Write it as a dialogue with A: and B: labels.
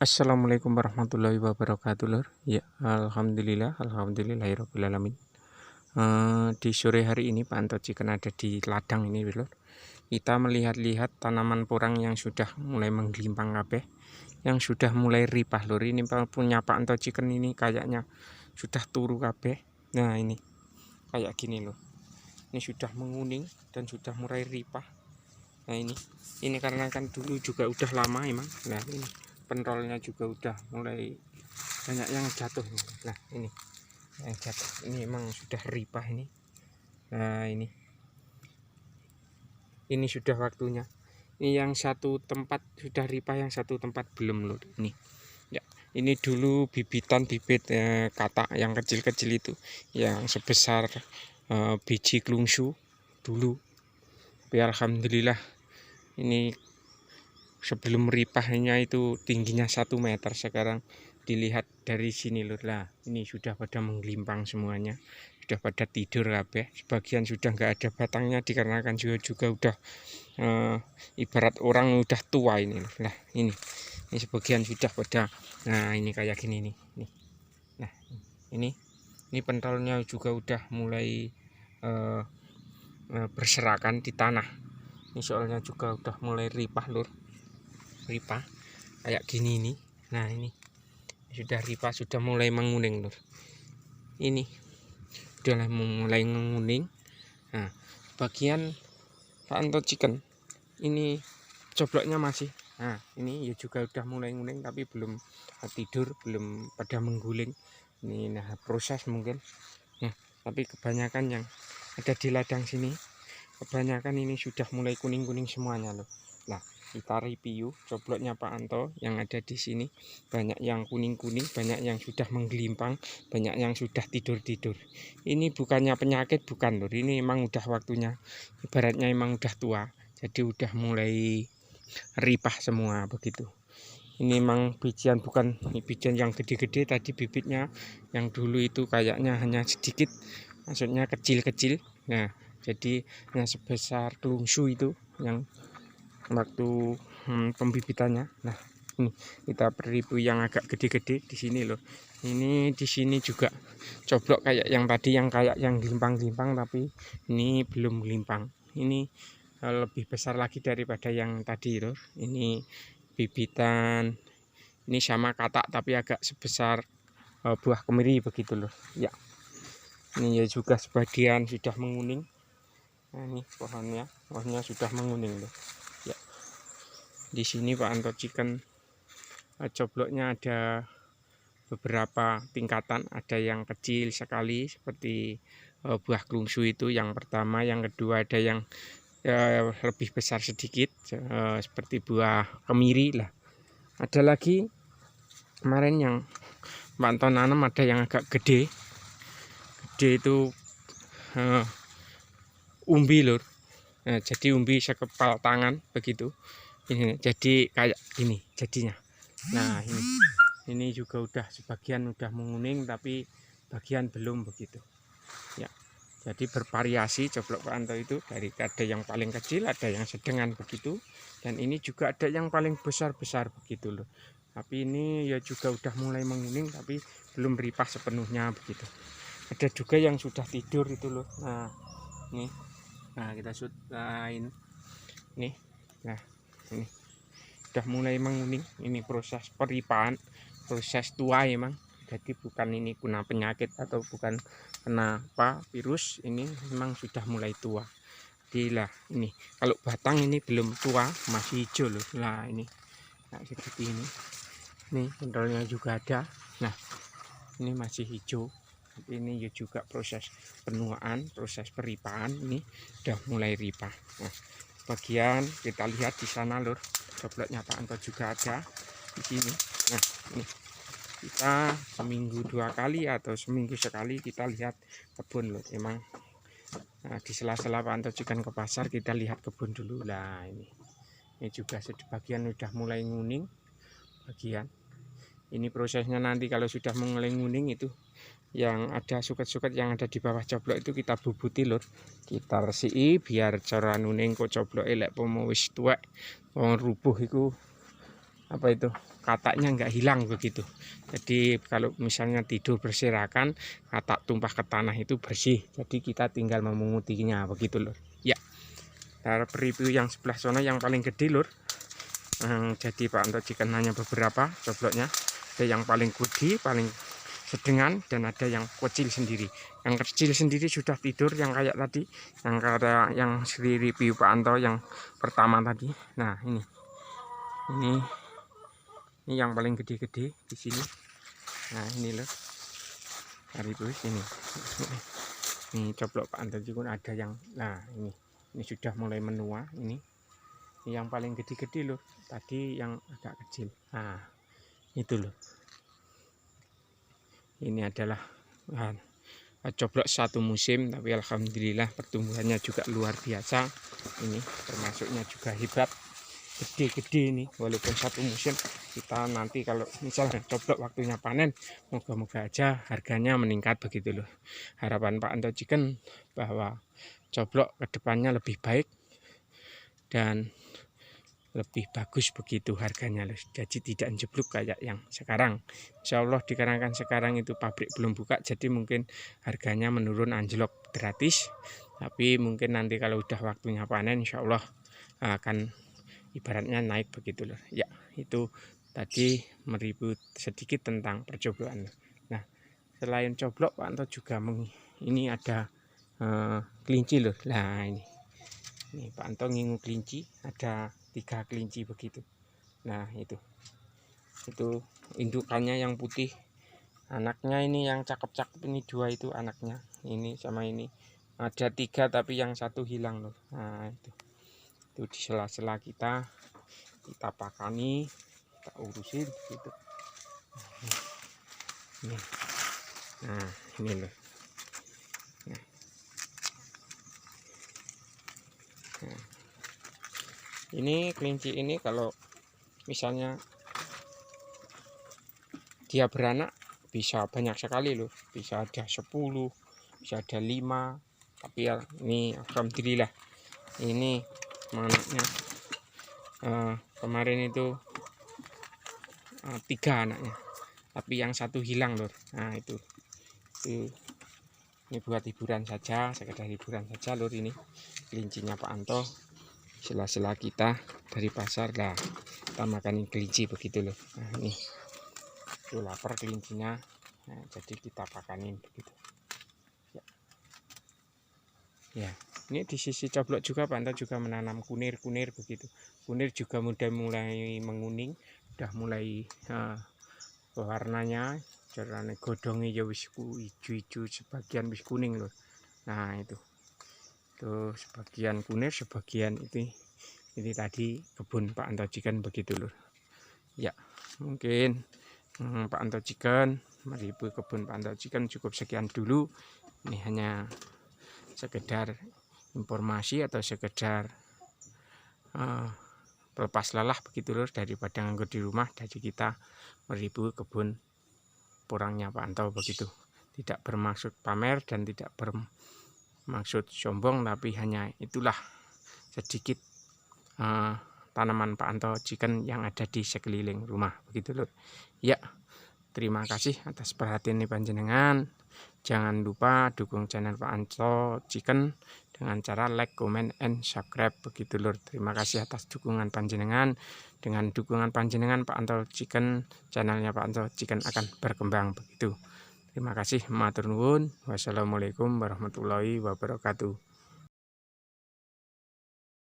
A: Assalamualaikum warahmatullahi wabarakatuh, Lur. Ya, alhamdulillahirabbil alamin. Di sore hari ini Pak Chicken ada di ladang ini, Lur. Kita melihat-lihat tanaman porang yang sudah mulai menggelimpang kabeh, yang sudah mulai ripah, Lur. Ini punya Pak Chicken ini kayaknya sudah turu kabeh. Nah, ini kayak gini, Lur. Ini sudah menguning dan sudah mulai ripah. Nah, ini karena kan dulu juga udah lama emang. Nah, ini penrolnya juga udah mulai banyak yang jatuh. Nah, ini yang jatuh ini emang sudah ripah ini. Nah, ini sudah waktunya. Ini yang satu tempat sudah ripah, yang satu tempat belum, Lur. Ini ya, ini dulu bibit katak yang kecil-kecil itu yang sebesar biji klungsu dulu. Tapi alhamdulillah ini sebelum ripahnya itu tingginya 1 meter, sekarang dilihat dari sini, Lur. Lah, ini sudah pada menggelimpang semuanya, sudah pada tidur kabeh. Sebagian sudah nggak ada batangnya dikarenakan juga udah ibarat orang udah tua ini, Lur. Lah, ini sebagian sudah pada, nah ini kayak gini nih. Nah, ini pentolnya juga udah mulai berserakan di tanah. Ini soalnya juga udah mulai ripah, Lur. Ripah kayak gini nih. Nah, ini sudah ripah, sudah mulai menguning, Lur. Ini sudah mulai menguning. Nah, bagian Pak Chicken ini cobloknya masih. Nah, ini ya juga udah mulai menguning tapi belum tidur, belum pada mengguling. Ini nah proses mungkin. Nah, tapi kebanyakan yang ada di ladang sini, kebanyakan ini sudah mulai kuning-kuning semuanya, Loh. Nah, kita review cobloknya Pak Anto yang ada di sini. Banyak yang kuning-kuning, banyak yang sudah menggelimpang, banyak yang sudah tidur-tidur. Ini bukannya penyakit, bukan, Lur. Ini emang udah waktunya. Ibaratnya emang udah tua, jadi udah mulai ripah semua begitu. Ini emang bijian, bukan bijian yang gede-gede tadi bibitnya. Yang dulu itu kayaknya hanya sedikit, maksudnya kecil-kecil. Nah, jadi hanya sebesar kelungsu itu yang waktu pembibitannya. Nah, ini kita review yang agak gede-gede di sini, loh. Ini di sini juga coblok kayak yang tadi, yang kayak yang gelimpang-gelimpang, tapi ini belum gelimpang. Ini lebih besar lagi daripada yang tadi, loh. Ini bibitan, ini sama katak tapi agak sebesar buah kemiri begitu, loh. Ya, ini ya juga sebagian sudah menguning. Nah, ini pohonnya sudah menguning, loh. Ya, di sini Pak Chicken cobloknya ada beberapa tingkatan. Ada yang kecil sekali seperti buah klungsu itu yang pertama, yang kedua ada yang lebih besar sedikit seperti buah kemiri lah. Ada lagi kemarin yang Pak Anto nanam, ada yang agak gede itu umbi, Lur. Nah, jadi umbi sekepal tangan begitu. Ini jadi kayak gini jadinya. Nah, ini juga udah sebagian udah menguning tapi bagian belum begitu. Ya, jadi bervariasi coblok Pak Anto itu, dari ada yang paling kecil, ada yang sedengan begitu, dan ini juga ada yang paling besar-besar begitu, loh. Tapi ini ya juga udah mulai menguning tapi belum ripah sepenuhnya begitu. Ada juga yang sudah tidur itu, loh. Nah, ini. Nah, kita shoot lain. Nih. Nah, ini sudah mulai menguning. Ini proses peripahan, proses tua emang. Jadi bukan ini kena penyakit atau bukan kenapa virus, ini memang sudah mulai tua. Gila, ini kalau batang ini belum tua, masih hijau, loh. Nah, ini nah, seperti ini. Nih, pentolnya juga ada. Nah, ini masih hijau. Ini juga proses penuaan, proses peripahan. Ini udah mulai ripah. Nah, bagian kita lihat di sana, Lur, cobloknya Pak Anto juga ada di sini. Nah, ini kita seminggu 2 kali atau seminggu sekali kita lihat kebun, Lur. Emang nah, di sela-sela Pak Anto Chicken ke pasar kita lihat kebun dulu. Nah, ini juga sebagian udah mulai nguning bagian. Ini prosesnya nanti kalau sudah mulai nguning itu yang ada suket-suket yang ada di bawah coblok itu kita bubuti, Lur. Kita resiki biar cara nuning kok coblok elek pomo wis tuwek, rubuh iku apa itu kataknya nggak hilang begitu. Jadi kalau misalnya tidur berserakan, katak tumpah ke tanah itu bersih. Jadi kita tinggal memungutinya begitu lur. Ya, review yang sebelah sana yang paling gede lur. Jadi Pak Anto Chicken hanya beberapa cobloknya. Ada yang paling gede, paling sedengan, dan ada yang kecil sendiri. Yang kecil sendiri sudah tidur yang kayak tadi, yang ada yang review Pak Anto yang pertama tadi. Nah ini yang paling gede-gede di sini. Nah ini loh, haribus ini coblok Pak Anto juga ada yang, nah ini sudah mulai menua. Ini yang paling gede-gede loh, tadi yang agak kecil. Nah itu loh, ini adalah coblok satu musim, tapi alhamdulillah pertumbuhannya juga luar biasa. Ini termasuknya juga hebat, gede-gede ini walaupun satu musim. Kita nanti kalau misalnya coblok waktunya panen, moga-moga aja harganya meningkat begitu loh. Harapan Pak Anto Chicken bahwa coblok kedepannya lebih baik dan lebih bagus begitu harganya loh. Jadi tidak jeblok kayak yang sekarang. Insya Allah dikarenakan sekarang itu pabrik belum buka, jadi mungkin harganya menurun anjlok gratis. Tapi mungkin nanti kalau udah waktunya panen, insya Allah akan ibaratnya naik begitu loh. Ya, itu tadi meribut sedikit tentang percoblokan. Nah, selain coblok Pak Anto juga ini ada kelinci loh. Nah ini Pak Anto ngingu kelinci, ada 3 kelinci begitu. Nah itu indukannya yang putih, anaknya ini yang cakep-cakep ini 2 itu anaknya, ini sama ini ada 3 tapi yang 1 hilang loh. Nah itu di sela-sela kita pakani, kita urusin gitu. Nah ini loh. Ini kelinci ini kalau misalnya dia beranak bisa banyak sekali loh, bisa ada 10, bisa ada 5. Tapi ya ini alhamdulillah ini anaknya kemarin itu 3 anaknya, tapi yang 1 hilang loh. Nah itu ini buat hiburan saja, sekedar hiburan saja lur. Ini kelincinya Pak Anto, sela-sela kita dari pasar lah kita makan kelinci begitu loh. Nah ini tuh lapar kelincinya, nah, jadi kita pakanin begitu ya. Ini di sisi coblok juga Pak Anto juga menanam kunir begitu. Kunir juga udah mulai menguning, udah mulai warnanya carane godongnya ya wis hijau-hijau, sebagian wis kuning loh. Nah itu tuh sebagian kunir, sebagian ini tadi kebun Pak Anto Chicken begitu loh. Ya mungkin Pak Anto Chicken, meribut kebun Pak Anto Chicken cukup sekian dulu. Ini hanya sekedar informasi atau sekedar pelepas lelah begitu loh, daripada nganggur di rumah. Jadi kita meribut kebun porangnya Pak Anto begitu. Tidak bermaksud pamer dan tidak bermaksud sombong, tapi hanya itulah sedikit tanaman Pak Anto Chicken yang ada di sekeliling rumah begitu loh. Ya, terima kasih atas perhatian panjenengan. Jangan lupa dukung channel Pak Anto Chicken dengan cara like, comment, and subscribe begitu lur. Terima kasih atas dukungan panjenengan. Dengan dukungan panjenengan Pak Anto Chicken, channelnya Pak Anto Chicken akan berkembang begitu. Terima kasih, matur nuwun. Wassalamualaikum warahmatullahi wabarakatuh.